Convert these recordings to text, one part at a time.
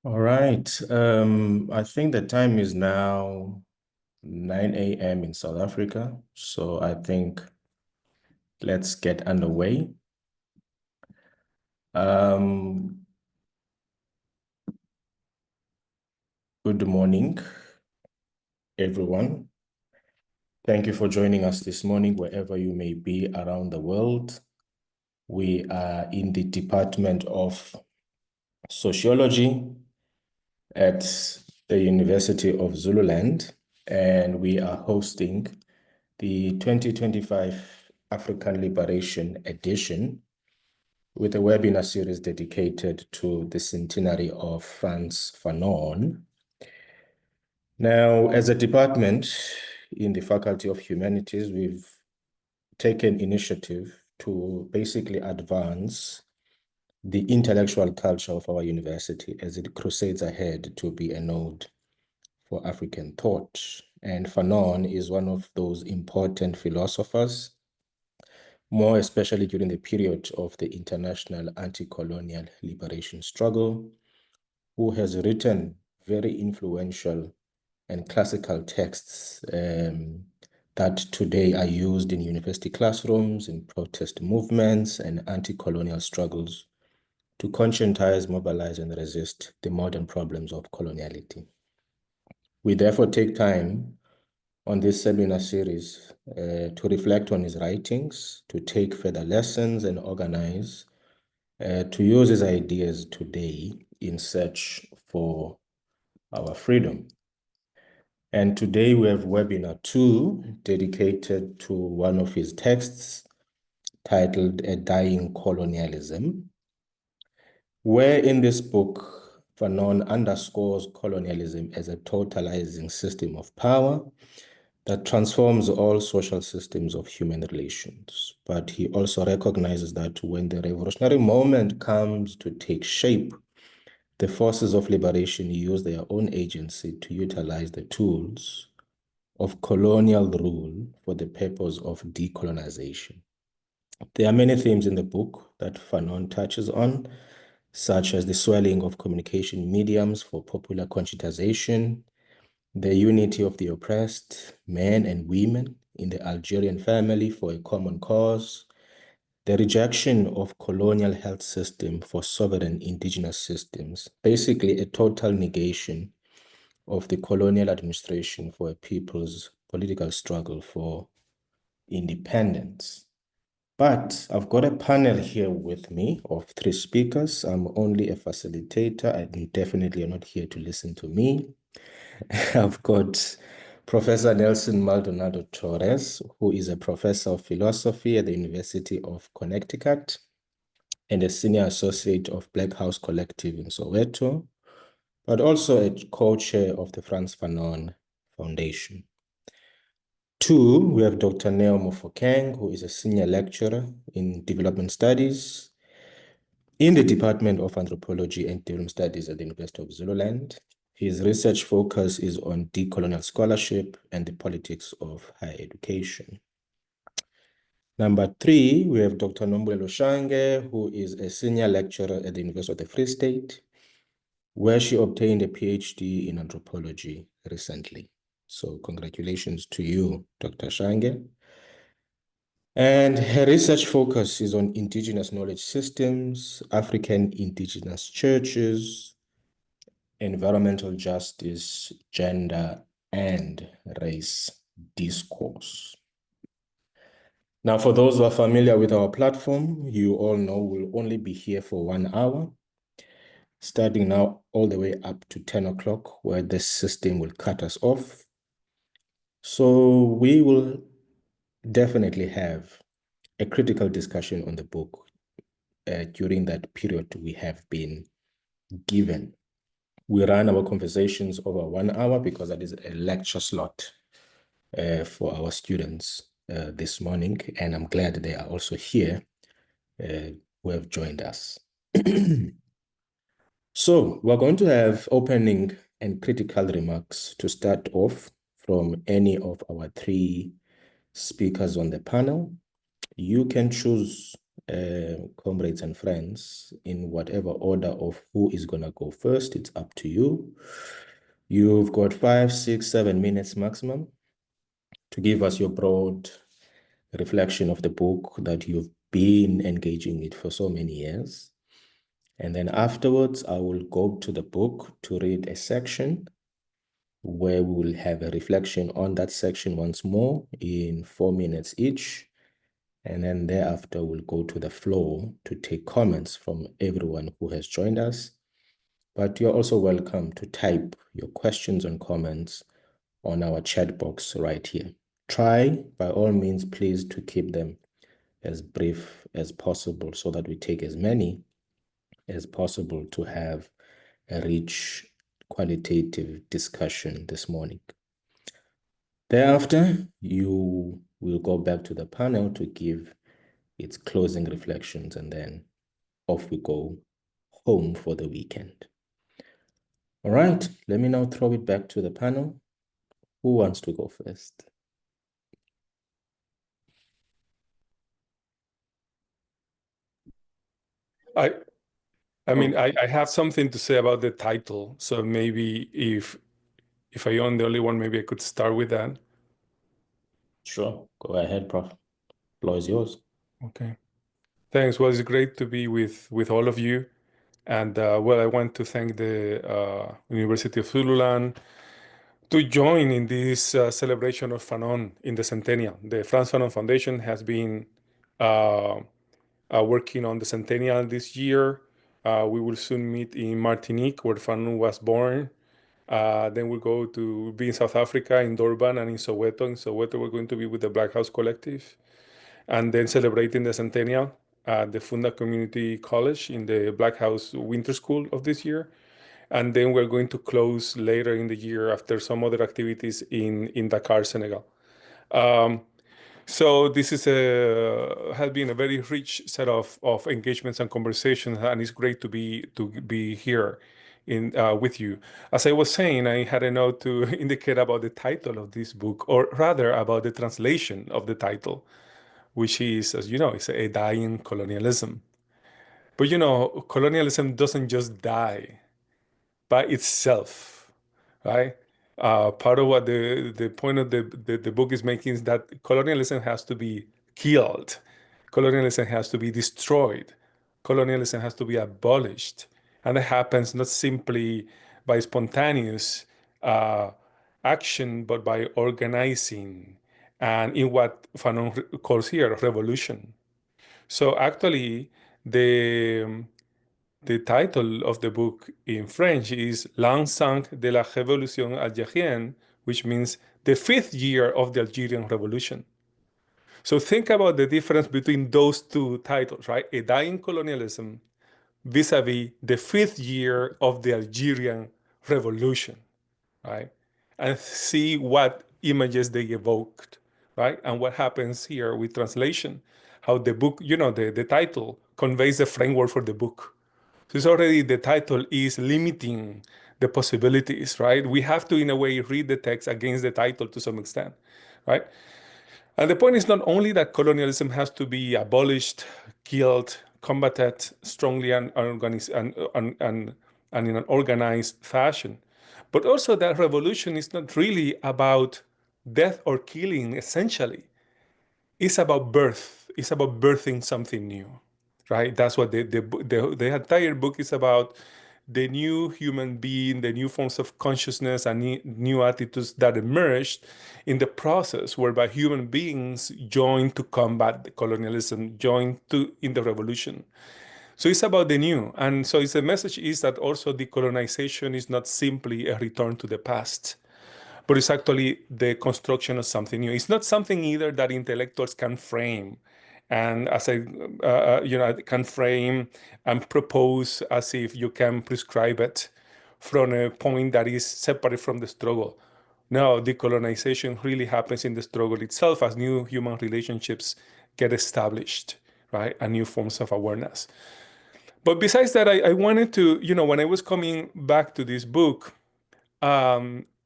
All right. I think the time is now 9 a.m. in South Africa. So I think let's get underway. Good morning, everyone. Thank you for joining us this morning, wherever you may be around the world. We are in the Department of Sociology at the University of Zululand, and we are hosting the 2025 African Liberation Edition with a webinar series dedicated to the centenary of Frantz Fanon. Now, as a department in the Faculty of Humanities, we've taken initiative to basically advance the intellectual culture of our university as it crusades ahead to be a node for African thought. And Fanon is one of those important philosophers, more especially during the period of the international anti-colonial liberation struggle, who has written very influential and classical texts that today are used in university classrooms, in protest movements, and anti-colonial struggles to conscientize, mobilize, and resist the modern problems of coloniality. We therefore take time on this seminar series to reflect on his writings, to take further lessons and organize, to use his ideas today in search for our freedom. And today we have webinar 2 dedicated to one of his texts titled Dying Colonialism, where in this book, Fanon underscores colonialism as a totalising system of power that transforms all social systems of human relations. But he also recognizes that when the revolutionary moment comes to take shape, the forces of liberation use their own agency to utilize the tools of colonial rule for the purpose of decolonization. There are many themes in the book that Fanon touches on, such as the swelling of communication mediums for popular conscientization, the unity of the oppressed, men and women in the Algerian family for a common cause, the rejection of colonial health system for sovereign indigenous systems, basically a total negation of the colonial administration for a people's political struggle for independence. But I've got a panel here with me of 3 speakers. I'm only a facilitator. I'm definitely not here to listen to me. I've got Professor Nelson Maldonado-Torres, who is a professor of philosophy at the University of Connecticut and a senior associate of Black House Collective in Soweto, but also a co-chair of the Frantz Fanon Foundation. 2, we have Dr. Mofokeng, who is a senior lecturer in development studies in the Department of Anthropology and Development Studies at the University of Zululand. His research focus is on decolonial scholarship and the politics of higher education. Number 3, we have Dr. Nombulelo Shange, who is a senior lecturer at the University of the Free State, where she obtained a PhD in anthropology recently. So congratulations to you, Dr. Shange. And her research focus is on indigenous knowledge systems, African indigenous churches, environmental justice, gender, and race discourse. Now, for those who are familiar with our platform, you all know we'll only be here for 1 hour, starting now all the way up to 10 o'clock, where the system will cut us off. So we will definitely have a critical discussion on the book during that period we have been given. We run our conversations over 1 hour because that is a lecture slot for our students this morning, and I'm glad they are also here who have joined us. So we're going to have opening and critical remarks to start off from any of our 3 speakers on the panel. You can choose comrades and friends, in whatever order of who is going to go first. It's up to you. You've got 5, 6, 7 minutes maximum to give us your broad reflection of the book that you've been engaging with for so many years. And then afterwards, I will go to the book to read a section where we will have a reflection on that section once more in 4 minutes each. And then thereafter, we'll go to the floor to take comments from everyone who has joined us. But you're also welcome to type your questions and comments on our chat box right here. Try, by all means, please, to keep them as brief as possible so that we take as many as possible to have a rich qualitative discussion this morning. Thereafter, you will go back to the panel to give its closing reflections, and then off we go home for the weekend. All right, let me now throw it back to the panel. Who wants to go first? I have something to say about the title. So maybe if I own the only one, maybe I could start with that. Sure, go ahead, Prof. Floor is yours. Okay. Thanks. Well, it's great to be with all of you. And well, I want to thank the University of Zululand to join in this celebration of Fanon in the centennial. The Frantz Fanon Foundation has been working on the centennial this year. We will soon meet in Martinique, where Fanon was born. Then we'll go to be in South Africa, in Durban, and in Soweto. In Soweto, we're going to be with the Black House Collective. And then celebrating the centennial at the Funda Community College in the Black House Winter School of this year. And then we're going to close later in the year after some other activities in Dakar, Senegal. So this has been a very rich set of engagements and conversations, and it's great to be here with you. As I was saying, I had a note to indicate about the title of this book, or rather about the translation of the title, which is, as you know, it's a dying colonialism. But colonialism doesn't just die by itself, right? Part of what the point of the book is making is that colonialism has to be killed. Colonialism has to be destroyed. Colonialism has to be abolished. And that happens not simply by spontaneous action, but by organizing and in what Fanon calls here revolution. So actually, the the title of the book in French is L'Enceinte de la Révolution algérienne, which means the fifth year of the Algerian Revolution. So think about the difference between those two titles, right? A dying colonialism vis-a-vis the fifth year of the Algerian Revolution, right? And see what images they evoked, right? And what happens here with translation, how the book, the title conveys the framework for the book. So it's already the title is limiting the possibilities, right? We have to, in a way, read the text against the title to some extent, right? And the point is not only that colonialism has to be abolished, killed, combated strongly and organized and in an organized fashion, but also that revolution is not really about death or killing, essentially. It's about birth. It's about birthing something new, right? That's what the entire book is about, the new human being, the new forms of consciousness and new attitudes that emerged in the process whereby human beings joined to combat the colonialism, joined in the revolution. So it's about the new. And so the message is that also decolonization is not simply a return to the past, but it's actually the construction of something new. It's not something either that intellectuals can frame, and can frame and propose as if you can prescribe it from a point that is separate from the struggle. No, decolonization really happens in the struggle itself as new human relationships get established, right? And new forms of awareness. But besides that, I wanted to, when I was coming back to this book,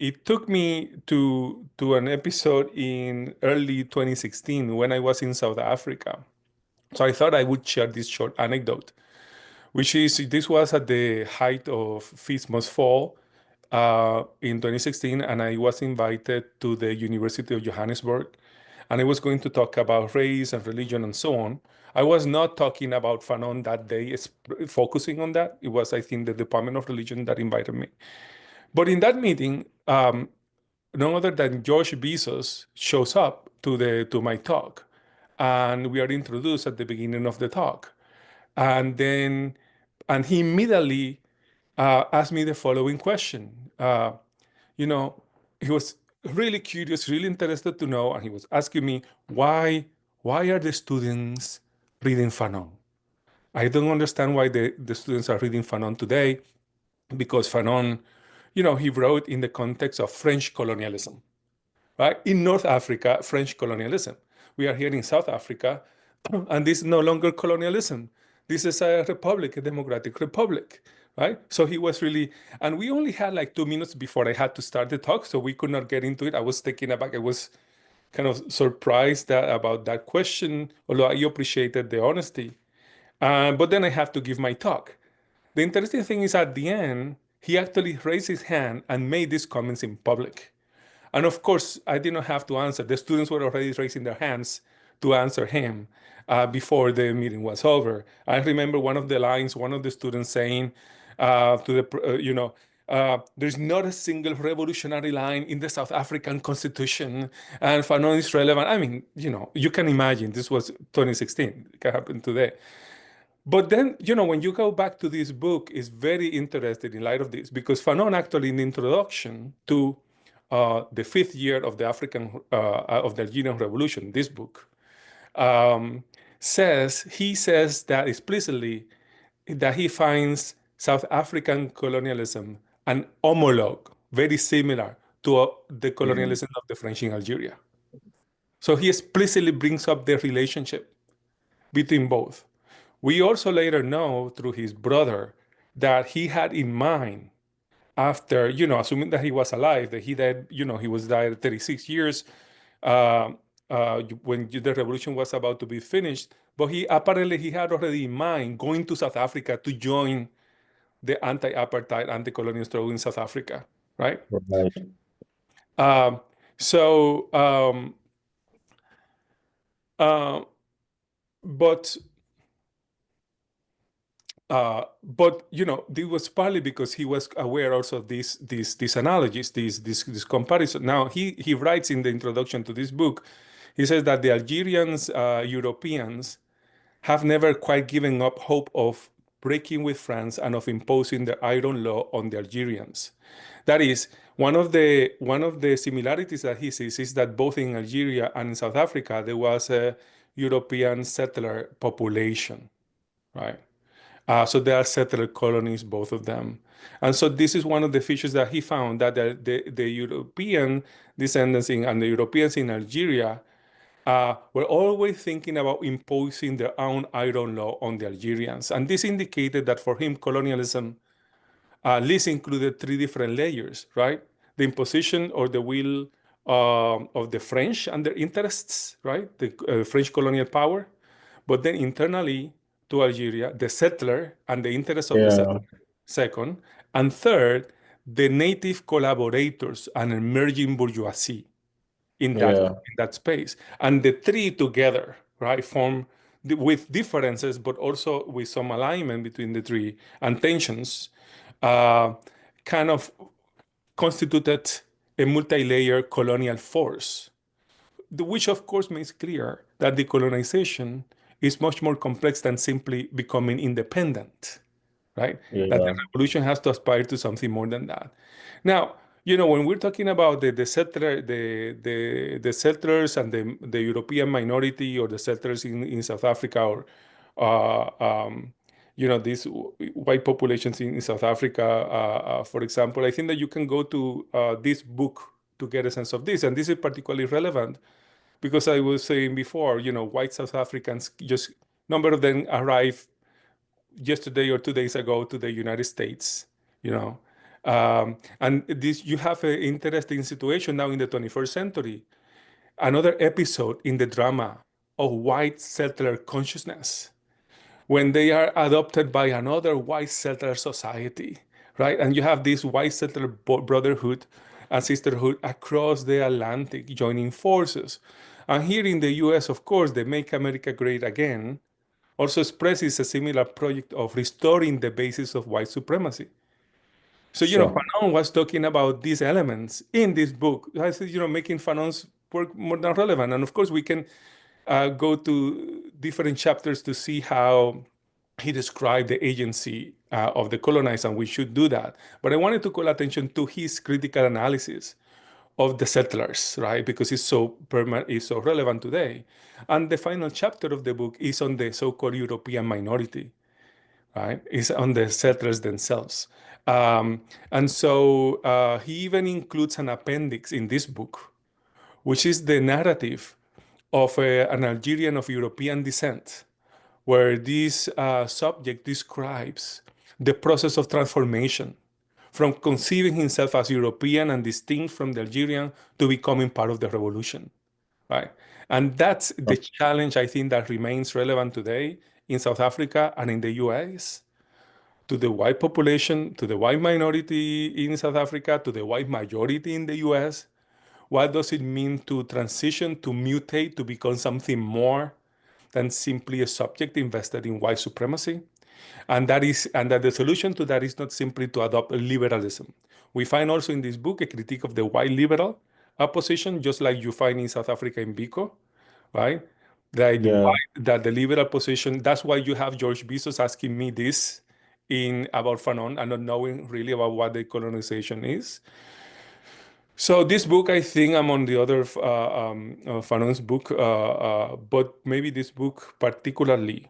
it took me to an episode in early 2016 when I was in South Africa. So I thought I would share this short anecdote, which is this was at the height of Feast Must Fall in 2016, and I was invited to the University of Johannesburg, and I was going to talk about race and religion and so on. I was not talking about Fanon that day, focusing on that. It was, I think, the Department of Religion that invited me. But in that meeting, none other than George Bezos shows up to my talk, and we are introduced at the beginning of the talk, and then and he immediately asked me the following question. You know, he was really curious, really interested to know, and he was asking me why are the students reading Fanon? I don't understand why the students are reading Fanon today, because Fanon, he wrote in the context of French colonialism, right? In North Africa, French colonialism. We are here in South Africa, and this is no longer colonialism. This is a republic, a democratic republic, right? So he was really, and we only had like 2 minutes before I had to start the talk, so we could not get into it. I was taken aback. I was kind of surprised about that question, although I appreciated the honesty. But then I have to give my talk. The interesting thing is at the end, he actually raised his hand and made these comments in public. And of course, I did not have to answer. The students were already raising their hands to answer him before the meeting was over. I remember one of the lines, one of the students saying there's not a single revolutionary line in the South African Constitution, and Fanon is relevant. I mean, you can imagine this was 2016. It can happen today. But then, when you go back to this book, it's very interesting in light of this, because Fanon actually in the introduction to the fifth year of the Algerian Revolution, this book, he says that explicitly that he finds South African colonialism an homologue, very similar to the Mm. colonialism of the French in Algeria. So he explicitly brings up the relationship between both. We also later know through his brother that he had in mind, after, assuming that he was alive, that he died, he was died at 36 years uh, when the revolution was about to be finished. But he had already in mind going to South Africa to join the anti-apartheid, anti-colonial struggle in South Africa, right? Right. Um, so, uh, but this was partly because he was aware also of these analogies, this comparison. Now he writes in the introduction to this book, he says that the Algerians, Europeans, have never quite given up hope of breaking with France and of imposing the iron law on the Algerians. That is, one of the similarities that he sees is that both in Algeria and in South Africa there was a European settler population, right? So they are settler colonies, both of them. And so this is one of the features that he found, that the European descendants and the Europeans in Algeria were always thinking about imposing their own iron law on the Algerians. And this indicated that for him, colonialism at least included three different layers, right? The imposition or the will of the French and their interests, right? The French colonial power. But then internally to Algeria, the settler and the interests of the Yeah. settler, second. And third, the native collaborators and emerging bourgeoisie in that Yeah. in that space. And the three together, right, form with differences, but also with some alignment between the three and tensions, uh, kind of constituted a multi-layer colonial force, which of course makes clear that decolonization is much more complex than simply becoming independent, right? That the Yeah. revolution has to aspire to something more than that. Now, when we're talking about the settlers and the European minority, or the settlers in South Africa, or uh, um, these white populations in South Africa, for example, I think that you can go to this book to get a sense of this, and this is particularly relevant because I was saying before, white South Africans, just number of them arrived yesterday or 2 days ago to the United States, you know. And this, you have an interesting situation now in the 21st century, another episode in the drama of white settler consciousness when they are adopted by another white settler society, right? And you have this white settler brotherhood and sisterhood across the Atlantic joining forces. And here in the US, of course, the Make America Great Again also expresses a similar project of restoring the basis of white supremacy. So, Sure. Fanon was talking about these elements in this book. I said, making Fanon's work more than relevant. And of course, we can go to different chapters to see how he described the agency of the colonized, and we should do that. But I wanted to call attention to his critical analysis of the settlers, right? Because it's so relevant today. And the final chapter of the book is on the so-called European minority, right? It's on the settlers themselves. And so he even includes an appendix in this book, which is the narrative of an Algerian of European descent, where this subject describes the process of transformation from conceiving himself as European and distinct from the Algerian to becoming part of the revolution, right? And that's the challenge I think that remains relevant today in South Africa and in the US, to the white population, to the white minority in South Africa, to the white majority in the US. What does it mean to transition, to mutate, to become something more than simply a subject invested in white supremacy? And that the solution to that is not simply to adopt liberalism. We find also in this book a critique of the white liberal position, just like you find in South Africa in Biko, right? Yeah. That the liberal position, that's why you have George Bezos asking me this about Fanon and not knowing really about what decolonization is. So this book, I think I'm on the other Fanon's book, but maybe this book particularly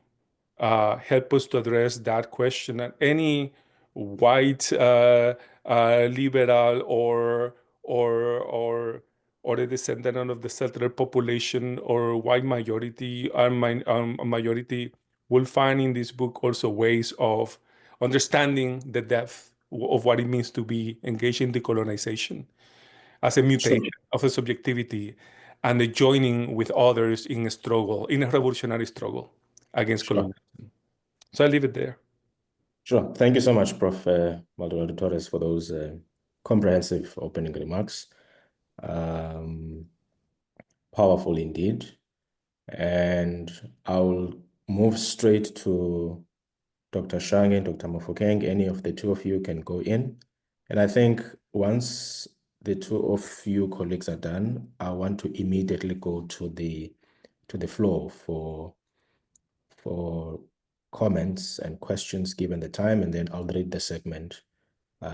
help us to address that question. And any white liberal or a descendant of the settler population or white majority majority will find in this book also ways of understanding the depth of what it means to be engaged in decolonization as a Sure. mutation of a subjectivity and the joining with others in a struggle, in a revolutionary struggle against Sure. colonialism. So I leave it there. Sure. Thank you so much, Prof. Maldonado-Torres, for those comprehensive opening remarks. Powerful indeed. And I'll move straight to Dr. Shange and Dr. Mofokeng. Any of the two of you can go in. And I think once the two of you colleagues are done, I want to immediately go to the floor for comments and questions given the time, and then I'll read the segment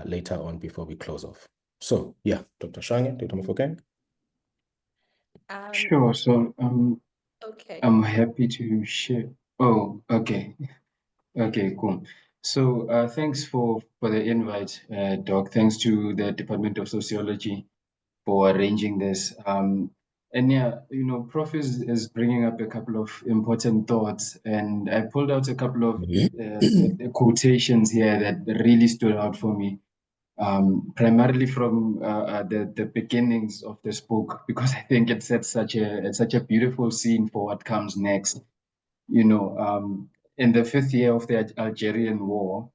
later on before we close off. So yeah, Dr. Shange, Dr. Mofokeng. Sure. So Okay. I'm happy to share. Oh, okay. Okay, cool. So thanks for the invite, Doc. Thanks to the Department of Sociology for arranging this. And yeah, Prof is bringing up a couple of important thoughts, and I pulled out a couple of quotations here that really stood out for me. Primarily from the beginnings of this book, because I think it sets such a beautiful scene for what comes next. In the 5th year of the Algerian War,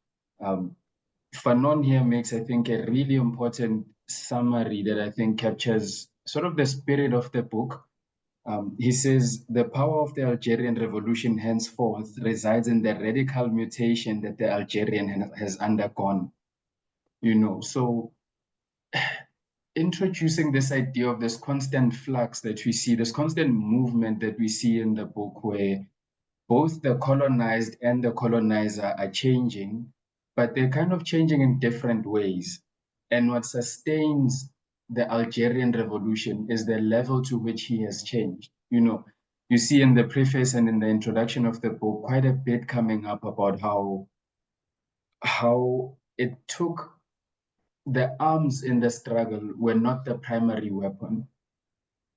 Fanon here makes, I think, a really important summary that I think captures sort of the spirit of the book. He says, the power of the Algerian Revolution henceforth resides in the radical mutation that the Algerian has undergone. So introducing this idea of this constant flux that we see, this constant movement that we see in the book, where both the colonized and the colonizer are changing, but they're kind of changing in different ways. And what sustains the Algerian Revolution is the level to which he has changed. You see in the preface and in the introduction of the book quite a bit coming up about how it took the arms in the struggle were not the primary weapon.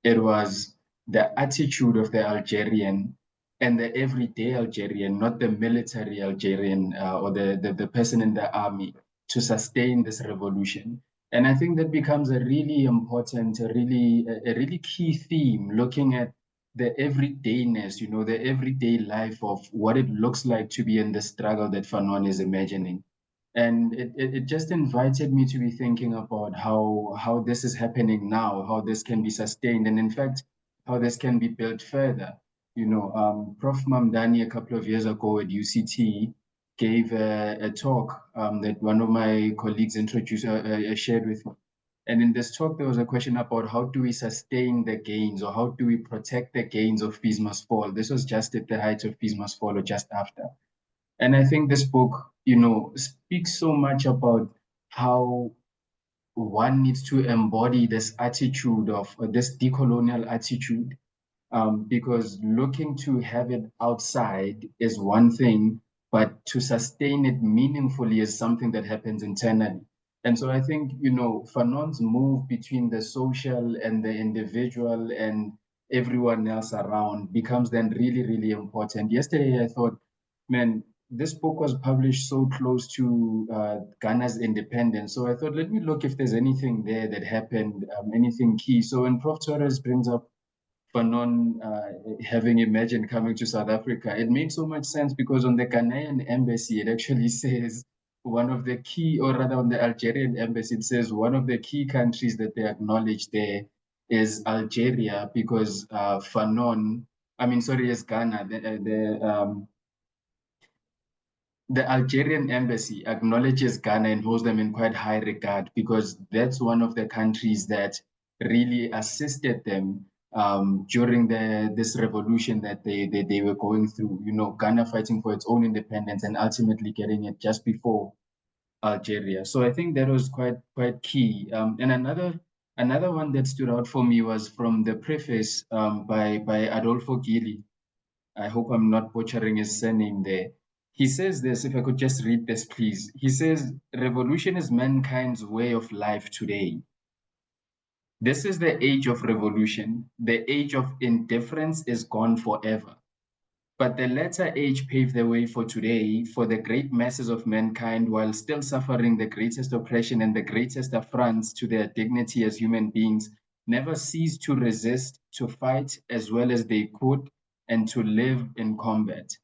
It was the attitude of the Algerian and the everyday Algerian, not the military Algerian or the person in the army, to sustain this revolution. And I think that becomes a really important, a really key theme, looking at the everydayness, you know, the everyday life of what it looks like to be in the struggle that Fanon is imagining. And it just invited me to be thinking about how this is happening now, how this can be sustained, and in fact, how this can be built further. You know, Prof. Mamdani a couple of years ago at UCT gave a talk that one of my colleagues introduced, shared with me. And in this talk, there was a question about how do we sustain the gains, or how do we protect the gains of Peace Must Fall? This was just at the height of Peace Must Fall, or just after. And I think this book, you know, speaks so much about how one needs to embody this attitude of this decolonial attitude, because looking to have it outside is one thing, but to sustain it meaningfully is something that happens internally. And so I think, you know, Fanon's move between the social and the individual and everyone else around becomes then really, really important. Yesterday, I thought, man, this book was published so close to Ghana's independence. So I thought, let me look if there's anything there that happened, anything key. So when Prof. Torres brings up Fanon having imagined coming to South Africa, it made so much sense because on the Ghanaian embassy, it actually says one of the key, or rather on the Algerian embassy, it says one of the key countries that they acknowledge there is Algeria, because Fanon, I mean, sorry, is Ghana. The Algerian embassy acknowledges Ghana and holds them in quite high regard, because that's one of the countries that really assisted them during this revolution that they were going through. You know, Ghana fighting for its own independence and ultimately getting it just before Algeria. So I think that was quite key. And another one that stood out for me was from the preface by Adolfo Gili. I hope I'm not butchering his surname there. He says this, if I could just read this, please. He says, revolution is mankind's way of life today. This is the age of revolution. The age of indifference is gone forever. But the latter age paved the way for today, for the great masses of mankind, while still suffering the greatest oppression and the greatest affronts to their dignity as human beings, never ceased to resist, to fight as well as they could, and to live in combat.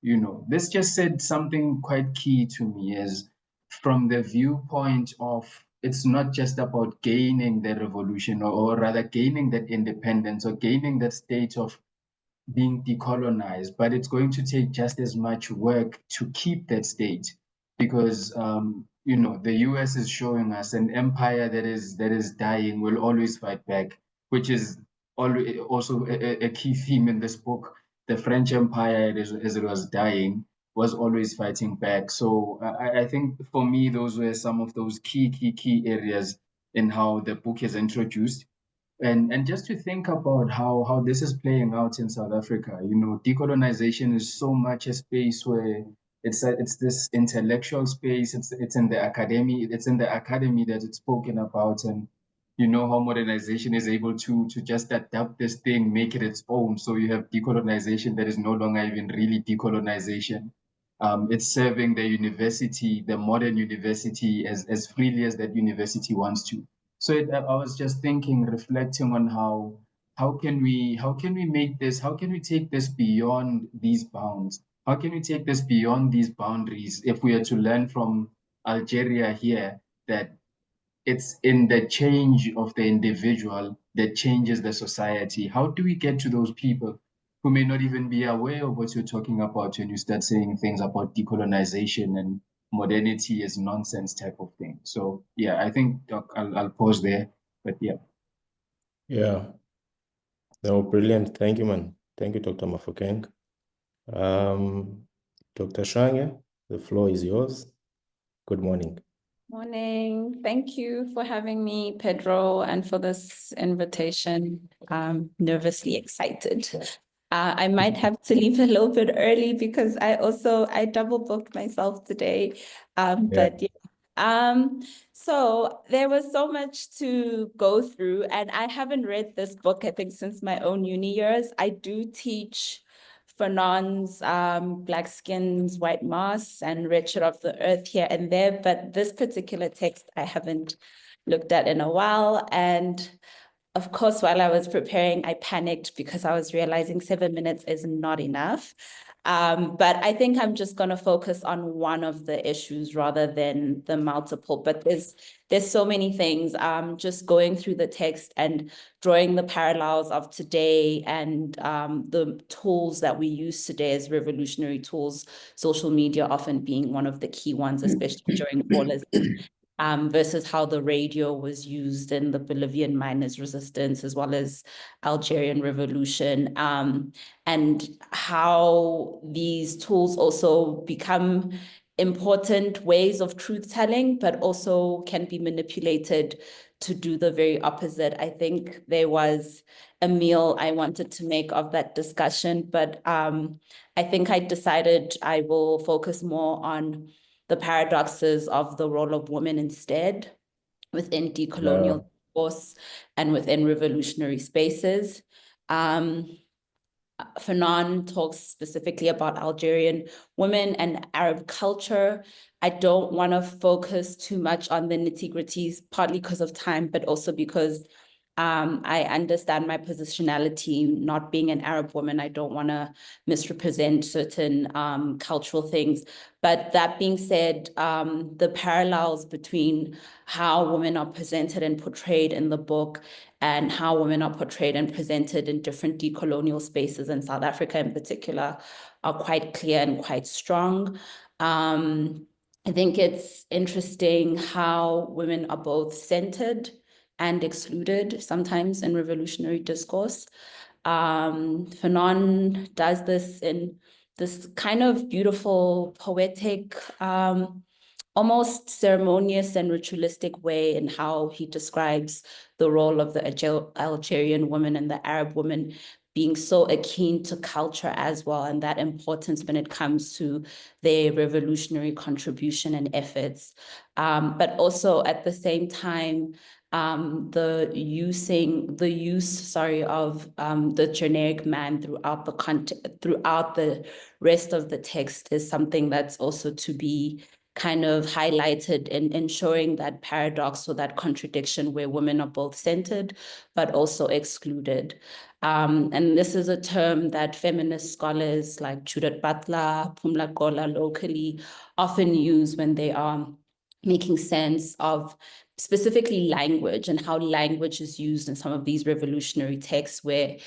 You know, this just said something quite key to me, is from the viewpoint of it's not just about gaining the revolution, or rather gaining that independence or gaining that state of being decolonized, but it's going to take just as much work to keep that state, because you know, the US is showing us an empire that is dying will always fight back, which is also a key theme in this book. The French Empire, as it was dying, was always fighting back. So I think for me, those were some of those key areas in how the book is introduced. And just to think about how this is playing out in South Africa, you know, decolonization is so much a space where it's this intellectual space. It's in the academy. It's in the academy that it's spoken about, and you know how modernization is able to just adapt this thing, make it its own. So you have decolonization that is no longer even really decolonization. It's serving the university, the modern university, as freely as that university wants to. So I was just thinking, reflecting on how can we make this, how can we take this beyond these bounds? How can we take this beyond these boundaries if we are to learn from Algeria here that it's in the change of the individual that changes the society? How do we get to those people who may not even be aware of what you're talking about when you start saying things about decolonization and modernity is nonsense type of thing? So yeah, I think Doc, I'll pause there, but yeah. Yeah. No, brilliant. Thank you, man. Thank you, Dr. Mofokeng. Dr. Shange, the floor is yours. Good morning. Morning. Thank you for having me, Pedro, and for this invitation. I'm nervously excited. I might have to leave a little bit early because I double booked myself today. But yeah. So there was so much to go through, and I haven't read this book, I think, since my own uni years. I do teach Fanon's Black Skins, White Moss, and Wretched of the Earth here and there, but this particular text I haven't looked at in a while. And of course, while I was preparing, I panicked because I was realizing 7 minutes is not enough. But I think I'm just going to focus on one of the issues rather than the multiple. But there's so many things. Just going through the text and drawing the parallels of today and the tools that we use today as revolutionary tools, social media often being one of the key ones, especially during all of versus how the radio was used in the Bolivian miners' resistance, as well as Algerian revolution, and how these tools also become important ways of truth-telling, but also can be manipulated to do the very opposite. I think there was a meal I wanted to make of that discussion, but I think I decided I will focus more on the paradoxes of the role of women instead within decolonial discourse and within revolutionary spaces. Fanon talks specifically about Algerian women and Arab culture. I don't want to focus too much on the nitty-gritties, partly because of time, but also because I understand my positionality, not being an Arab woman. I don't want to misrepresent certain cultural things. But that being said, the parallels between how women are presented and portrayed in the book and how women are portrayed and presented in different decolonial spaces in South Africa in particular are quite clear and quite strong. I think it's interesting how women are both centered and excluded sometimes in revolutionary discourse. Fanon does this in this kind of beautiful, poetic, almost ceremonious and ritualistic way in how he describes the role of the Algerian woman and the Arab woman being so akin to culture as well, and that importance when it comes to their revolutionary contribution and efforts. But also at the same time, the use of the generic man throughout the rest of the text is something that's also to be kind of highlighted in ensuring that paradox or that contradiction where women are both centered but also excluded. And this is a term that feminist scholars like Judith Butler, Phumla Gola locally often use when they are making sense of specifically language and how language is used in some of these revolutionary texts where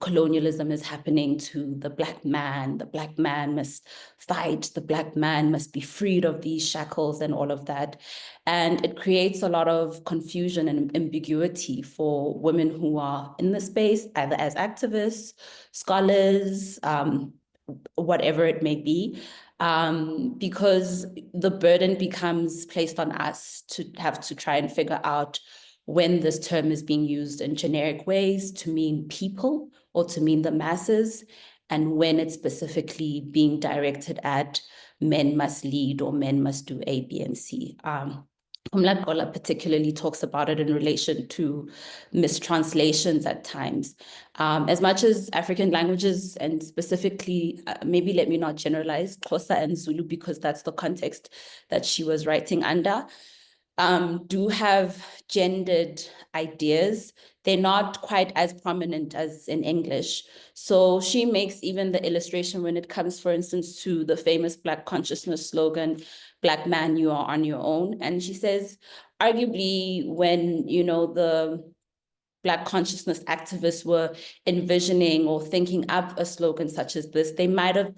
colonialism is happening to the Black man must fight, the Black man must be freed of these shackles and all of that. And it creates a lot of confusion and ambiguity for women who are in the space, either as activists, scholars, whatever it may be. Because the burden becomes placed on us to have to try and figure out when this term is being used in generic ways to mean people or to mean the masses, and when it's specifically being directed at men must lead or men must do A, B, and C. Umlakola particularly talks about it in relation to mistranslations at times. As much as African languages, and specifically, maybe let me not generalize, Xhosa and Zulu, because that's the context that she was writing under, do have gendered ideas. They're not quite as prominent as in English. So she makes even the illustration when it comes, for instance, to the famous Black consciousness slogan, Black man, you are on your own. And she says, arguably, when, the Black consciousness activists were envisioning or thinking up a slogan such as this, they might have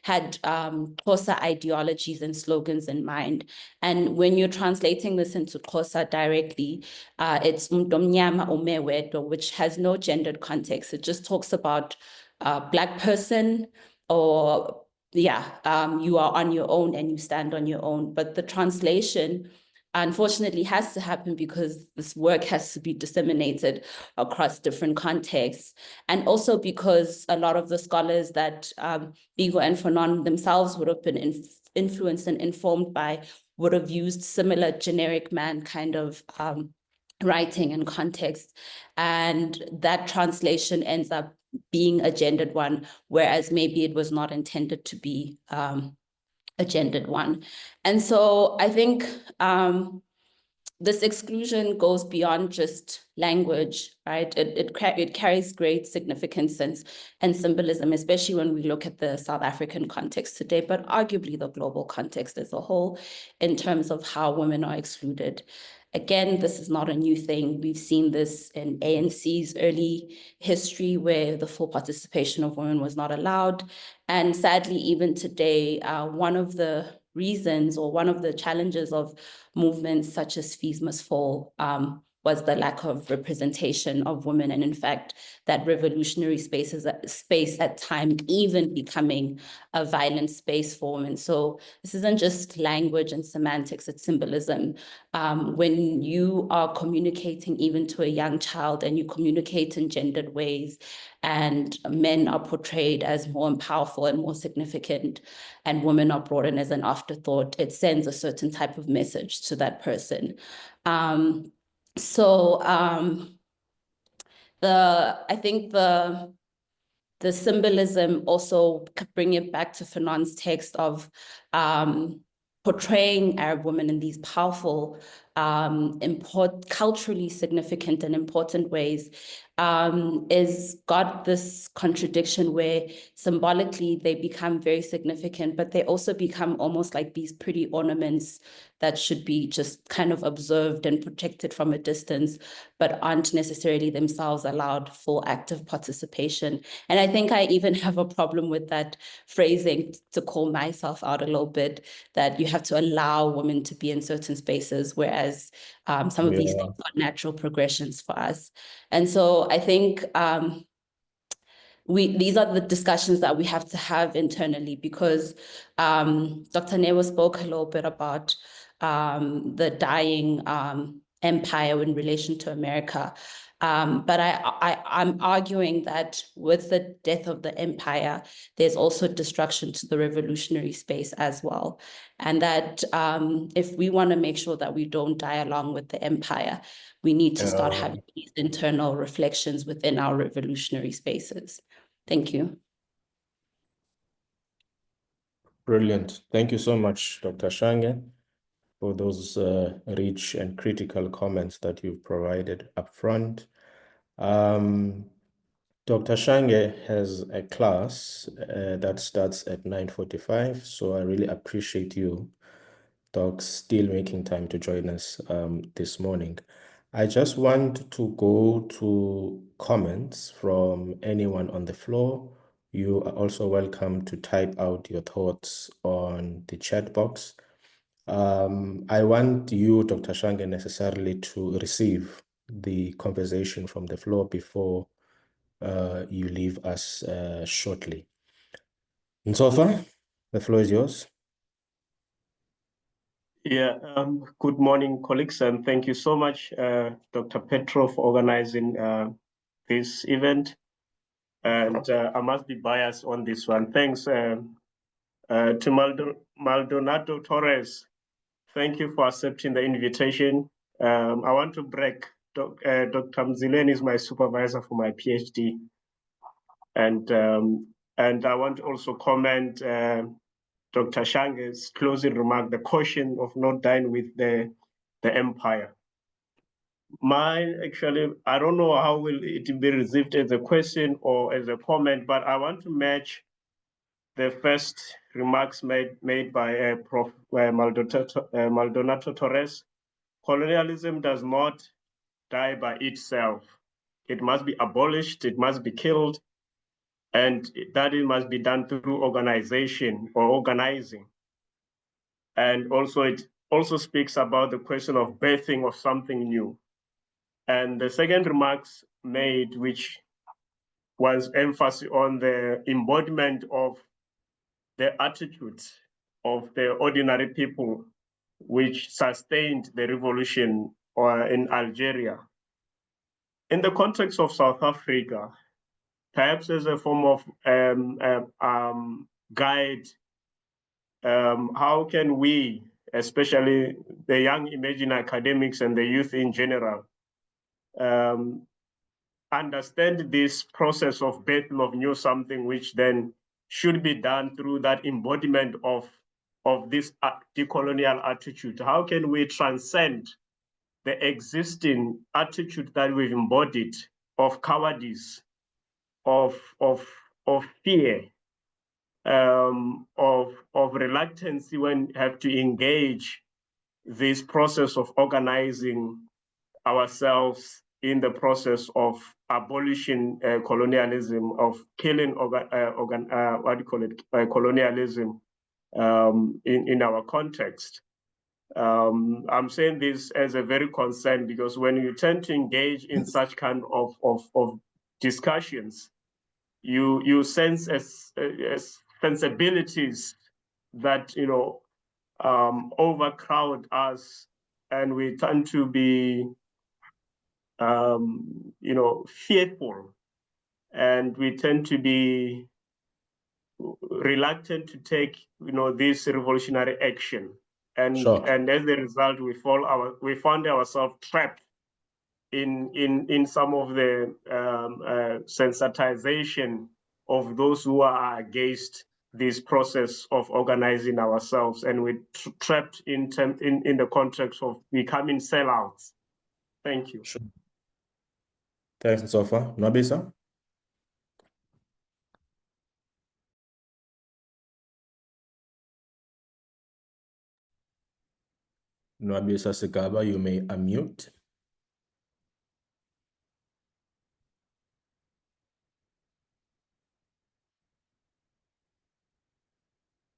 had Xhosa ideologies and slogans in mind. And when you're translating this into Xhosa directly, it's Mntomnyama Umewedo, which has no gendered context. It just talks about Black person, or you are on your own and you stand on your own. But the translation, unfortunately, has to happen because this work has to be disseminated across different contexts. And also because a lot of the scholars that Biko and Fanon themselves would have been influenced and informed by would have used similar generic man kind of writing and context. And that translation ends up being a gendered one, whereas maybe it was not intended to be a gendered one. And so I think this exclusion goes beyond just language, right? It carries great significance and symbolism, especially when we look at the South African context today, but arguably the global context as a whole, in terms of how women are excluded. Again, this is not a new thing. We've seen this in ANC's early history, where the full participation of women was not allowed. And sadly, even today, one of the reasons or one of the challenges of movements such as Fees Must Fall was the lack of representation of women, and in fact, that revolutionary space at time even becoming a violent space form. And so this isn't just language and semantics, it's symbolism. When you are communicating even to a young child and you communicate in gendered ways, and men are portrayed as more powerful and more significant, and women are brought in as an afterthought, it sends a certain type of message to that person. I think the symbolism also, bring it back to Fanon's text of portraying Arab women in these powerful, culturally significant and important ways, is got this contradiction where symbolically they become very significant, but they also become almost like these pretty ornaments that should be just kind of observed and protected from a distance, but aren't necessarily themselves allowed full active participation. And I think I even have a problem with that phrasing, to call myself out a little bit, that you have to allow women to be in certain spaces, whereas some of these things are natural progressions for us. And so I think these are the discussions that we have to have internally, because Dr. Newa spoke a little bit about the dying empire in relation to America. But I'm arguing that with the death of the empire, there's also destruction to the revolutionary space as well. And that if we want to make sure that we don't die along with the empire, we need to start having these internal reflections within our revolutionary spaces. Thank you. Brilliant. Thank you so much, Dr. Shange, for those rich and critical comments that you've provided up front. Dr. Shange has a class that starts at 9:45, so I really appreciate you, Doc, still making time to join us this morning. I just want to go to comments from anyone on the floor. You are also welcome to type out your thoughts on the chat box. I want you, Dr. Shange, necessarily to receive the conversation from the floor before you leave us shortly. Nsofa, the floor is yours. Yeah, good morning, colleagues, and thank you so much, Dr. Petro, for organizing this event. And I must be biased on this one. Thanks to Maldonado-Torres. Thank you for accepting the invitation. I want to brag. Dr. Mzileni is my supervisor for my PhD. And I want to also comment Dr. Shange's closing remark, the caution of not dying with the empire. Mine, actually, I don't know how will it be received as a question or as a comment, but I want to match the first remarks made by Prof. Maldonado-Torres. Colonialism does not die by itself. It must be abolished, it must be killed, and that it must be done through organization or organizing. And also it also speaks about the question of birthing of something new. And the second remarks made, which was emphasis on the embodiment of the attitudes of the ordinary people, which sustained the revolution in Algeria. In the context of South Africa, perhaps as a form of guide, how can we, especially the young emerging academics and the youth in general, understand this process of birthing of new something, which then should be done through that embodiment of this decolonial attitude? How can we transcend the existing attitude that we've embodied of cowardice, of fear, of reluctancy when you have to engage this process of organizing ourselves in the process of abolishing colonialism, of killing colonialism in our context. I'm saying this as a very concern, because when you tend to engage in such kind of discussions, you sense as sensibilities that overcrowd us, and we tend to be fearful, and we tend to be reluctant to take this revolutionary action, and Sure. and as a result we found ourselves trapped in some of the sensitization of those who are against this process of organizing ourselves, and we're trapped in the context of becoming sellouts. Thank you. Sure. Thanks, Nsofa. Nwabisa? Nwabisa Sigaba, you may unmute.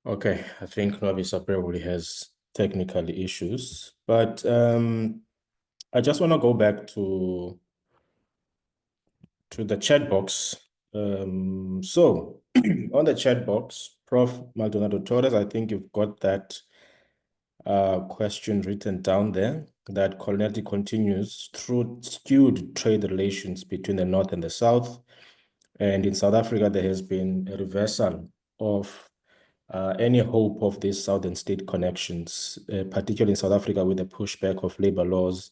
Okay, I think Nwabisa probably has technical issues, but I just want to go back to the chat box. So on the chat box, Prof. Maldonado-Torres, I think you've got that question written down there, that coloniality continues through skewed trade relations between the North and the South. And in South Africa, there has been a reversal of any hope of these Southern state connections, particularly in South Africa with the pushback of labor laws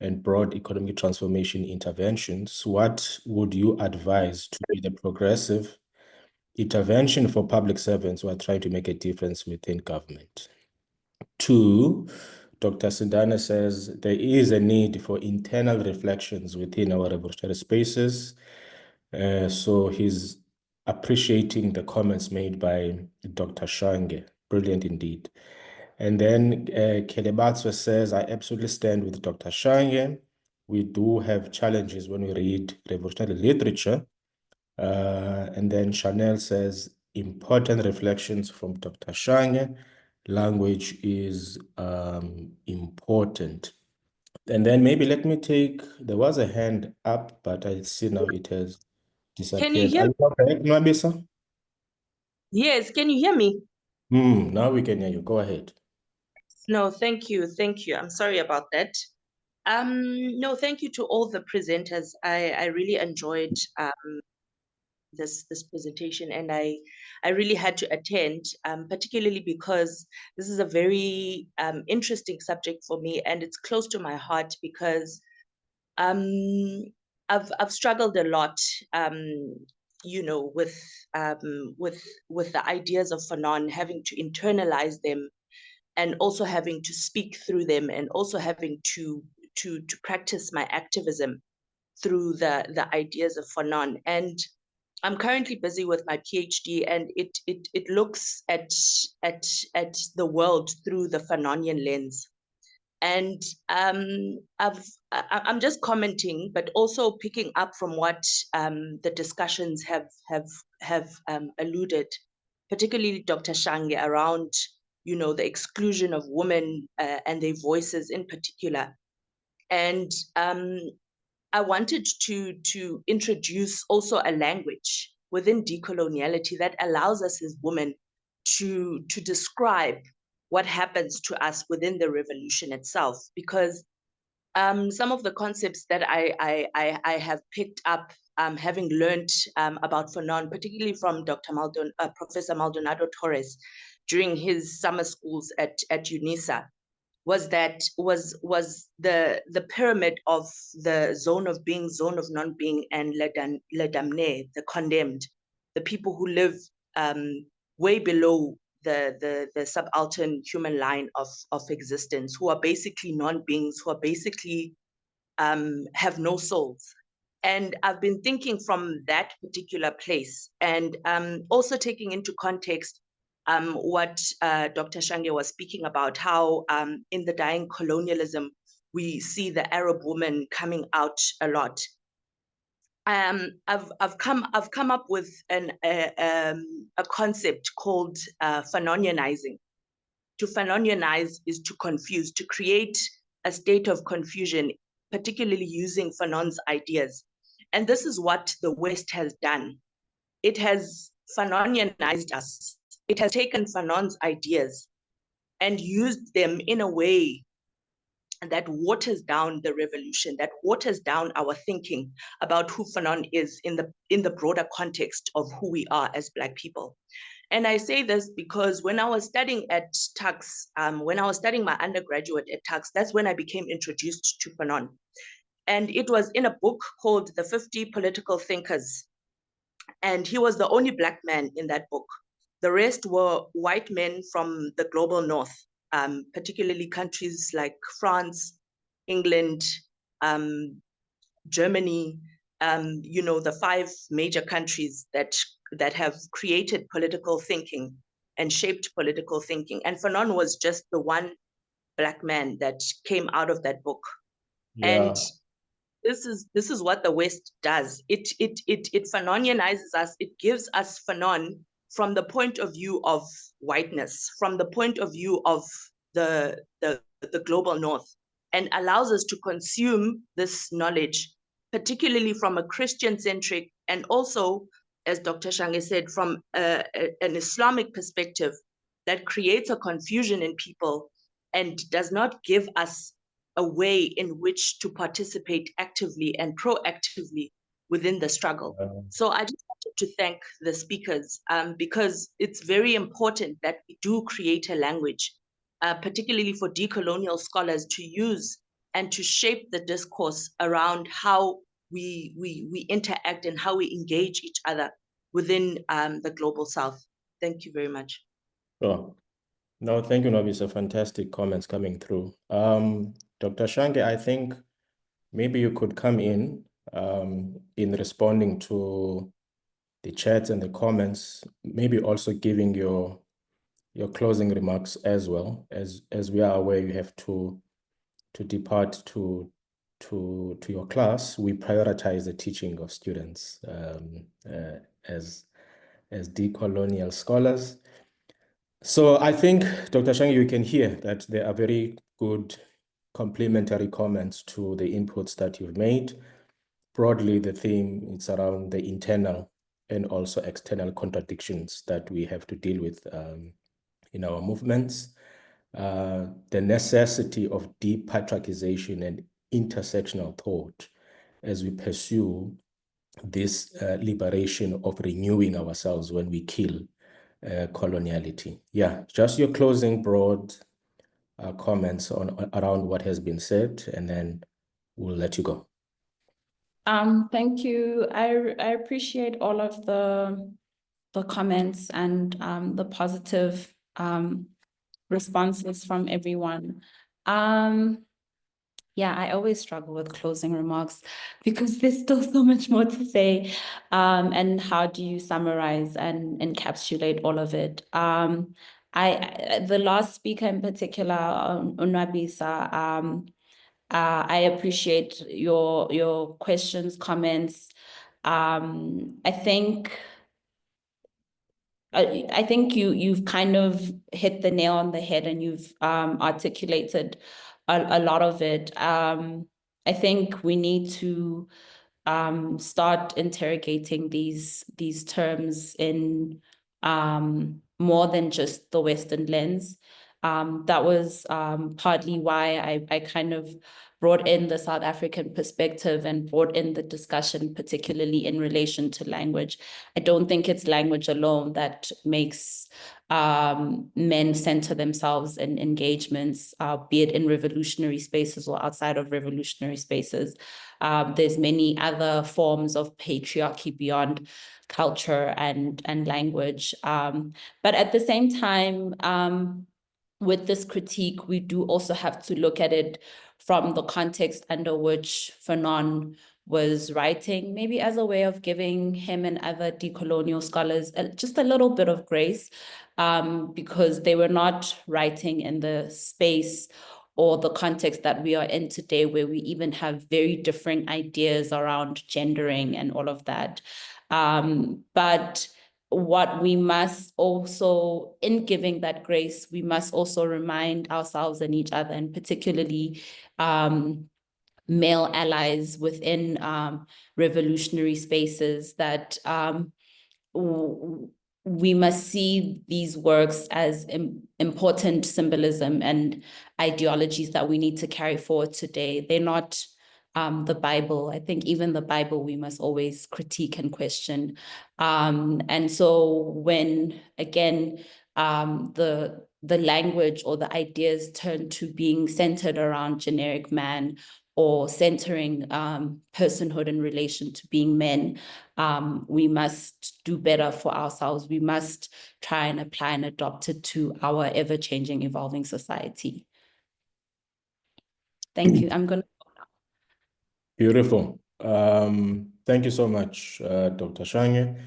and broad economic transformation interventions. What would you advise to be the progressive intervention for public servants who are trying to make a difference within government? 2, Dr. Sindane says there is a need for internal reflections within our revolutionary spaces. So he's appreciating the comments made by Dr. Shange. Brilliant indeed. And then Kelebatswe says, I absolutely stand with Dr. Shange. We do have challenges when we read revolutionary literature. And then Chanel says, important reflections from Dr. Shange. Language is important. And then maybe let me take, there was a hand up, but I see now it has disappeared. Can you hear me? Okay, Nwabisa? Yes, can you hear me? Now we can hear you. Go ahead. No, thank you. Thank you. I'm sorry about that. No, thank you to all the presenters. I really enjoyed this presentation, and I really had to attend, particularly because this is a very interesting subject for me, and it's close to my heart because I've struggled a lot, with the ideas of Fanon, having to internalize them, and also having to speak through them, and also having to practice my activism through the ideas of Fanon. And I'm currently busy with my PhD, and it looks at the world through the Fanonian lens. And I'm just commenting, but also picking up from what the discussions have alluded, particularly Dr. Shange, around the exclusion of women and their voices in particular. And I wanted to introduce also a language within decoloniality that allows us as women to describe what happens to us within the revolution itself, because some of the concepts that I have picked up, having learned about Fanon, particularly from Professor Maldonado-Torres during his summer schools at UNISA, was the pyramid of the zone of being, zone of non-being, and le damné, the condemned, the people who live way below the subaltern human line of existence, who are basically non-beings, who are basically have no souls. And I've been thinking from that particular place, and also taking into context what Dr. Shange was speaking about, how in the Dying Colonialism, we see the Arab woman coming out a lot. I've come up with a concept called Fanonionizing. To Fanonionize is to confuse, to create a state of confusion, particularly using Fanon's ideas. And this is what the West has done. It has Fanonionized us. It has taken Fanon's ideas and used them in a way that waters down the revolution, that waters down our thinking about who Fanon is in the broader context of who we are as Black people. And I say this because when I was studying at Tux, when I was studying my undergraduate at Tux, that's when I became introduced to Fanon. And it was in a book called The 50 Political Thinkers. And he was the only Black man in that book. The rest were white men from the global North, particularly countries like France, England, Germany, the 5 major countries that have created political thinking and shaped political thinking. And Fanon was just the one Black man that came out of that book. Yeah. And this is what the West does. It Fanonionizes us. It gives us Fanon from the point of view of whiteness, from the point of view of the global North, and allows us to consume this knowledge, particularly from a Christian-centric, and also, as Dr. Shange said, from an Islamic perspective that creates a confusion in people and does not give us a way in which to participate actively and proactively within the struggle. So I just wanted to thank the speakers because it's very important that we do create a language, particularly for decolonial scholars to use and to shape the discourse around how we interact and how we engage each other within the global South. Thank you very much. Sure. No, thank you, Nobi. Fantastic comments coming through. Dr. Shange, I think maybe you could come in responding to the chats and the comments, maybe also giving your closing remarks as well, as we are aware you have to depart to your class. We prioritize the teaching of students as decolonial scholars. So I think, Dr. Shange, you can hear that there are very good complementary comments to the inputs that you've made. Broadly, the theme is around the internal and also external contradictions that we have to deal with in our movements. The necessity of depatriarchization and intersectional thought as we pursue this liberation of renewing ourselves when we kill coloniality. Yeah, just your closing broad comments around what has been said, and then we'll let you go. Thank you. I appreciate all of the comments and the positive responses from everyone. Yeah, I always struggle with closing remarks because there's still so much more to say. And how do you summarize and encapsulate all of it? The last speaker in particular, Unwabisa, I appreciate your questions, comments. I think you've kind of hit the nail on the head, and you've articulated a lot of it. I think we need to start interrogating these terms in more than just the Western lens. That was partly why I kind of brought in the South African perspective and brought in the discussion, particularly in relation to language. I don't think it's language alone that makes men center themselves in engagements, be it in revolutionary spaces or outside of revolutionary spaces. There's many other forms of patriarchy beyond culture and language. But at the same time, with this critique, we do also have to look at it from the context under which Fanon was writing, maybe as a way of giving him and other decolonial scholars just a little bit of grace, because they were not writing in the space or the context that we are in today, where we even have very different ideas around gendering and all of that. But what we must also, in giving that grace, we must also remind ourselves and each other, and particularly male allies within revolutionary spaces, that we must see these works as important symbolism and ideologies that we need to carry forward today. They're not the Bible. I think even the Bible we must always critique and question. And so when, again, the language or the ideas turn to being centered around generic man, or centering personhood in relation to being men, we must do better for ourselves. We must try and apply and adopt it to our ever-changing, evolving society. Thank you. I'm going to... Beautiful. Thank you so much, Dr. Shange.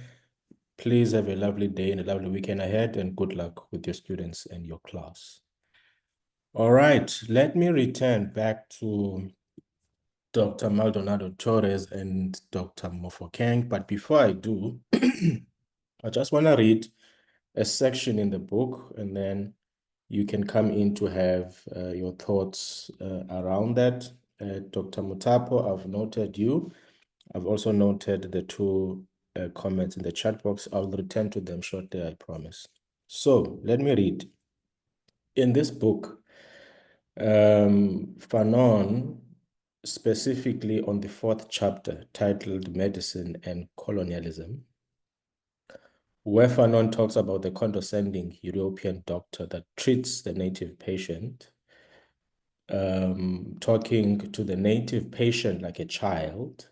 Please have a lovely day and a lovely weekend ahead, and good luck with your students and your class. All right, let me return back to Dr. Maldonado-Torres and Dr. Mofokeng. But before I do, I just want to read a section in the book, and then you can come in to have your thoughts around that. Dr. Mutapo, I've noted you. I've also noted the two comments in the chat box. I'll return to them shortly, I promise. So let me read. In this book, Fanon, specifically on the 4th chapter titled Medicine and Colonialism, where Fanon talks about the condescending European doctor that treats the native patient, talking to the native patient like a child,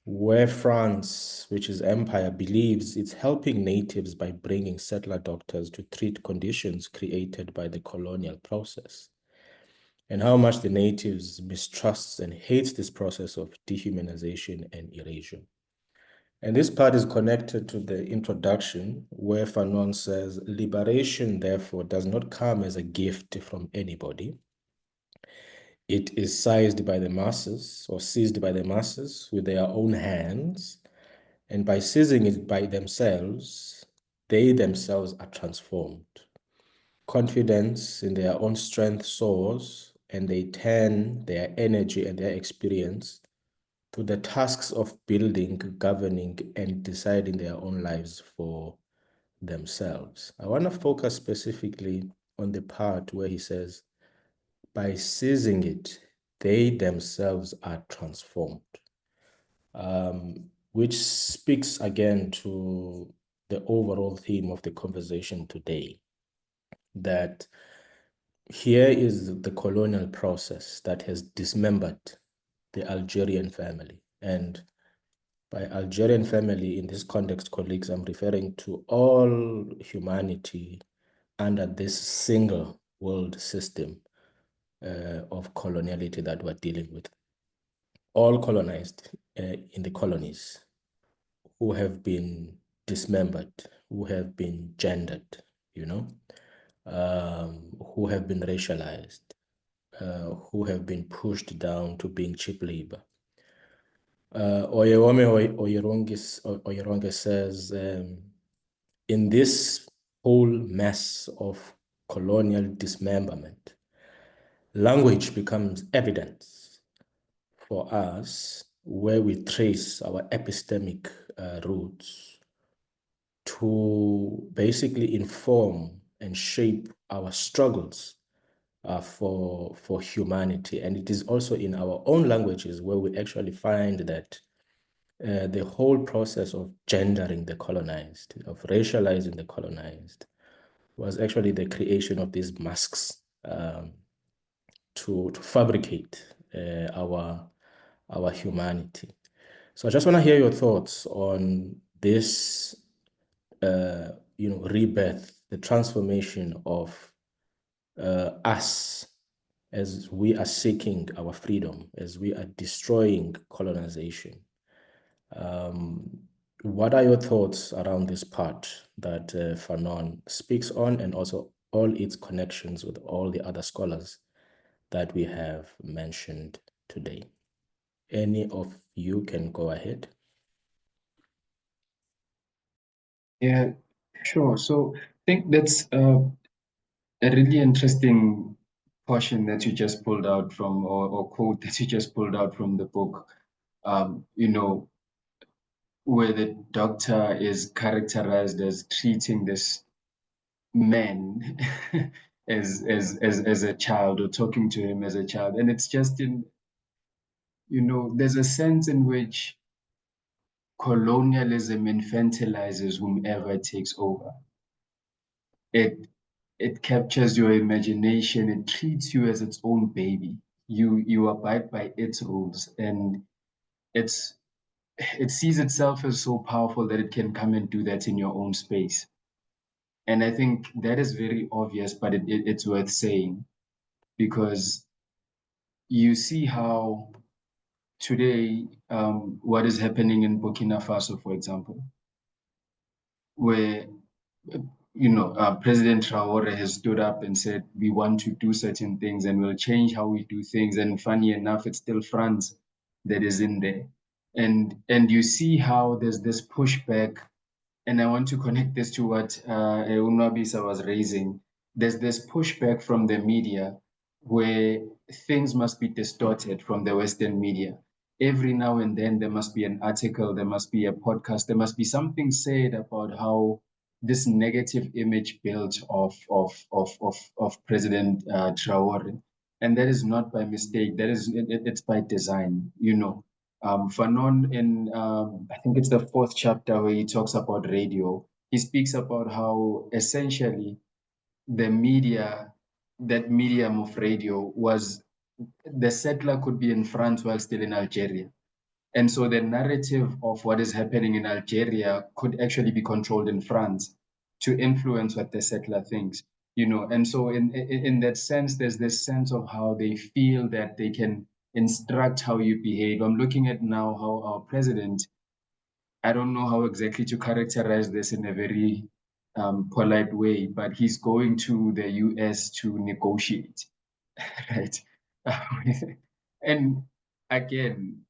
where France, which is empire, believes it's helping natives by bringing settler doctors to treat conditions created by the colonial process, and how much the natives mistrusts and hates this process of dehumanization and erasure. And this part is connected to the introduction, where Fanon says, liberation, therefore, does not come as a gift from anybody. It is seized by the masses, or seized by the masses with their own hands, and by seizing it by themselves, they themselves are transformed. Confidence in their own strength soars, and they turn their energy and their experience to the tasks of building, governing, and deciding their own lives for themselves. I want to focus specifically on the part where he says, by seizing it, they themselves are transformed, which speaks again to the overall theme of the conversation today, that here is the colonial process that has dismembered the Algerian family. And by Algerian family, in this context, colleagues, I'm referring to all humanity under this single world system of coloniality that we're dealing with. All colonized in the colonies, who have been dismembered, who have been gendered, you know, who have been racialized, who have been pushed down to being cheap labor. Oyewome Oyeronge says, in this whole mess of colonial dismemberment, language becomes evidence for us, where we trace our epistemic roots to basically inform and shape our struggles for humanity. And it is also in our own languages where we actually find that the whole process of gendering the colonized, of racializing the colonized, was actually the creation of these masks to fabricate our humanity. So I just want to hear your thoughts on this, rebirth, the transformation of us as we are seeking our freedom, as we are destroying colonization. What are your thoughts around this part that Fanon speaks on, and also all its connections with all the other scholars that we have mentioned today? Any of you can go ahead. Yeah, sure. So I think that's a really interesting portion that you just pulled out from, or quote that you just pulled out from the book, where the doctor is characterized as treating this man as a child, or talking to him as a child. And it's just there's a sense in which colonialism infantilizes whomever it takes over. It captures your imagination. It treats you as its own baby. You abide by its rules, and it sees itself as so powerful that it can come and do that in your own space. And I think that is very obvious, but it's worth saying, because you see how today, what is happening in Burkina Faso, for example, where President Traore has stood up and said, we want to do certain things and we'll change how we do things. And funny enough, it's still Frantz that is in there. And you see how there's this pushback, and I want to connect this to what Unwabisa was raising. There's this pushback from the media where things must be distorted from the Western media. Every now and then there must be an article, there must be a podcast, there must be something said about how this negative image built of President Traore. And that is not by mistake, it's by design, Fanon in, I think it's the 4th chapter where he talks about radio. He speaks about how essentially the media, that medium of radio, was the settler could be in France while still in Algeria. And so the narrative of what is happening in Algeria could actually be controlled in France to influence what the settler thinks, And so in that sense, there's this sense of how they feel that they can instruct how you behave. I'm looking at now how our president, I don't know how exactly to characterize this in a very polite way, but he's going to the US to negotiate, right? And again,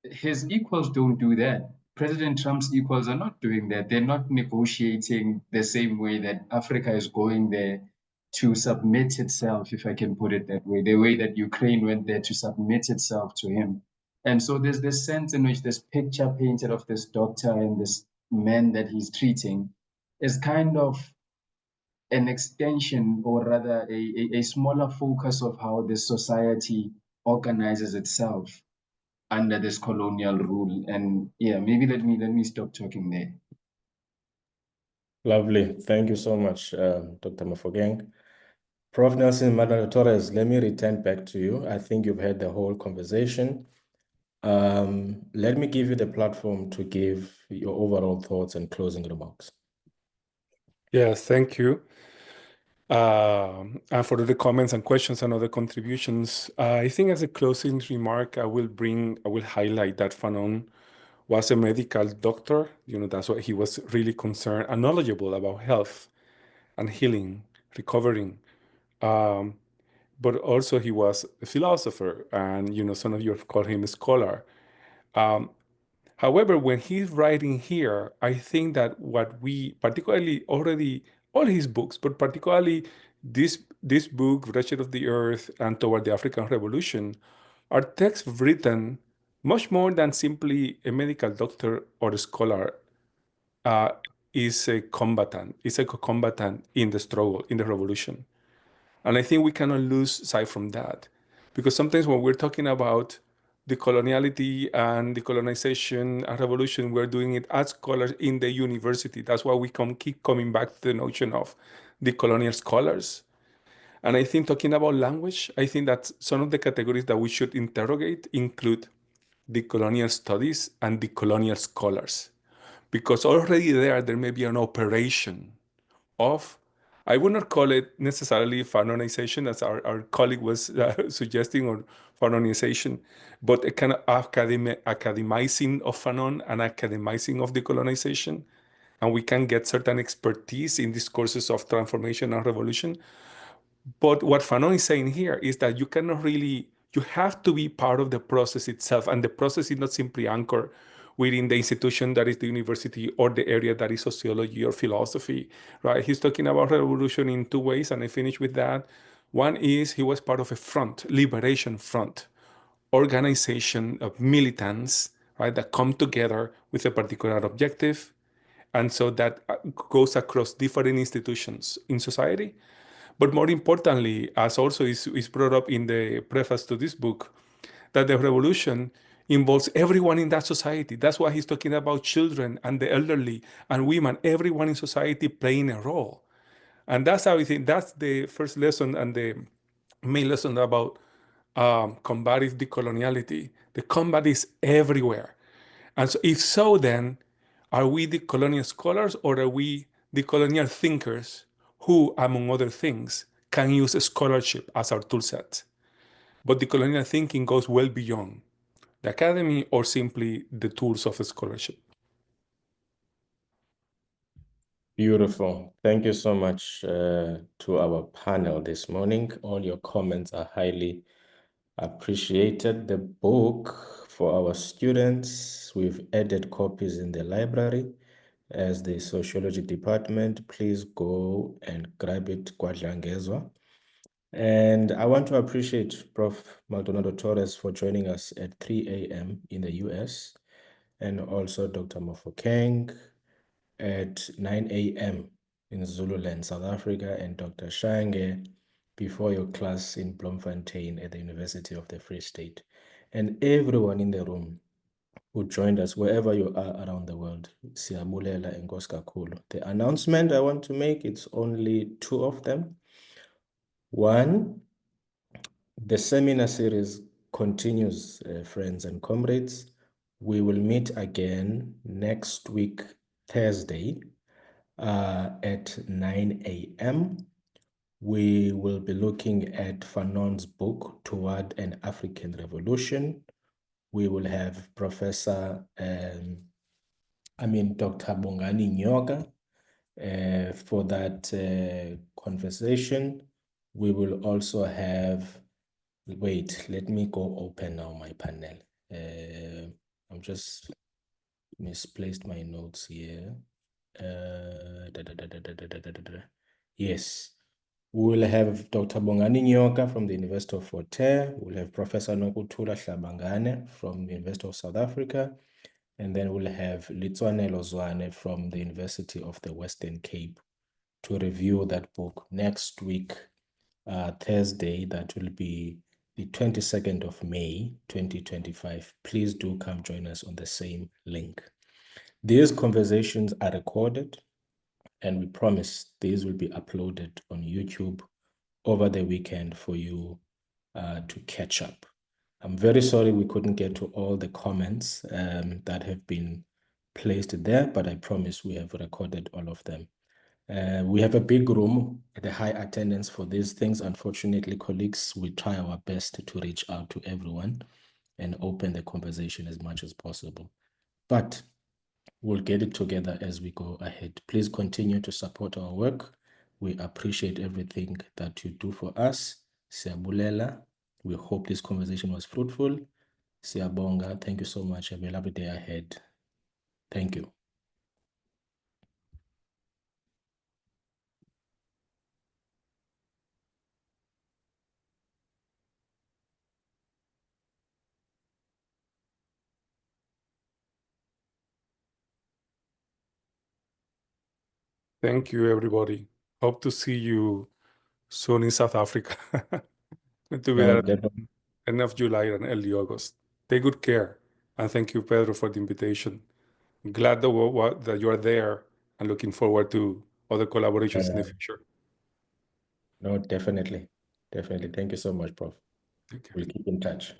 his equals don't do that. President Trump's equals are not doing that. They're not negotiating the same way that Africa is going there to submit itself, if I can put it that way, the way that Ukraine went there to submit itself to him. And so there's this sense in which this picture painted of this doctor and this man that he's treating is kind of an extension, or rather a smaller focus of how this society organizes itself under this colonial rule. And yeah, maybe let me stop talking there. Lovely. Thank you so much, Dr. Mofokeng. Prof. Nelson Maldonado-Torres, let me return back to you. I think you've had the whole conversation. Let me give you the platform to give your overall thoughts and closing remarks. Yes, thank you. And for the comments and questions and other contributions, I think as a closing remark, I will highlight that Fanon was a medical doctor. That's what he was really concerned and knowledgeable about health and healing, recovering. But also he was a philosopher, and some of you have called him a scholar. However, when he's writing here, I think that what we particularly already, all his books, but particularly this book, Wretched of the Earth and Toward the African Revolution, are texts written much more than simply a medical doctor or a scholar is a combatant, is a co-combatant in the struggle, in the revolution. And I think we cannot lose sight from that. Because sometimes when we're talking about decoloniality and decolonization and revolution, we're doing it as scholars in the university. That's why we keep coming back to the notion of decolonial scholars. And I think talking about language, I think that some of the categories that we should interrogate include decolonial studies and decolonial scholars. Because already there may be an operation of, I would not call it necessarily Fanonization, as our colleague was suggesting, or Fanonization, but a kind of academizing of Fanon and academizing of decolonization. And we can get certain expertise in discourses of transformation and revolution. But what Fanon is saying here is that you cannot really, you have to be part of the process itself. And the process is not simply anchored within the institution that is the university or the area that is sociology or philosophy, right? He's talking about revolution in two ways, and I finish with that. One is he was part of a front, liberation front, organization of militants, right, that come together with a particular objective. And so that goes across different institutions in society. But more importantly, as also is brought up in the preface to this book, that the revolution involves everyone in that society. That's why he's talking about children and the elderly and women, everyone in society playing a role. And that's how I think that's the first lesson and the main lesson about combative decoloniality. The combat is everywhere. And so if so, then are we the colonial scholars or are we the colonial thinkers who, among other things, can use scholarship as our tool set? But the colonial thinking goes well beyond the academy or simply the tools of scholarship. Beautiful. Thank you so much to our panel this morning. All your comments are highly appreciated. The book for our students, we've added copies in the library as the sociology department. Please go and grab it, Kwadlangezwa. And I want to appreciate Prof. Maldonado-Torres for joining us at 3 a.m. in the US, and also Dr. Mofokeng at 9 a.m. in Zululand, South Africa, and Dr. Shange before your class in Bloemfontein at the University of the Free State. And everyone in the room who joined us, wherever you are around the world, Siyabulela and Kakhulu. The announcement I want to make, it's only two of them. One, the seminar series continues, friends and comrades. We will meet again next week, Thursday, at 9 a.m. We will be looking at Fanon's book, Toward an African Revolution. We will have Dr. Bongani Nyoga for that conversation. We will also have, wait, let me go open now my panel. I'm just misplaced my notes here. Yes, we will have Dr. Bongani Nyoka from the University of Fort Hare. We'll have Professor Nokuthula Hlabangane from the University of South Africa. And then we'll have Litswanelo Zwane from the University of the Western Cape to review that book next week, Thursday. That will be the 22nd of May, 2025. Please do come join us on the same link. These conversations are recorded, and we promise these will be uploaded on YouTube over the weekend for you to catch up. I'm very sorry we couldn't get to all the comments that have been placed there, but I promise we have recorded all of them. We have a big room at a high attendance for these things. Unfortunately, colleagues, we try our best to reach out to everyone and open the conversation as much as possible. But we'll get it together as we go ahead. Please continue to support our work. We appreciate everything that you do for us. Siyabulela. We hope this conversation was fruitful. Siyabonga. Thank you so much. Have a lovely day ahead. Thank you. Thank you, everybody. Hope to see you soon in South Africa. Going to be No, there definitely. end of July and early August. Take good care. And thank you, Pedro, for the invitation. Glad that you are there and looking forward to other collaborations in the future. No, definitely. Definitely. Thank you so much, Prof. Take care. We'll keep in touch.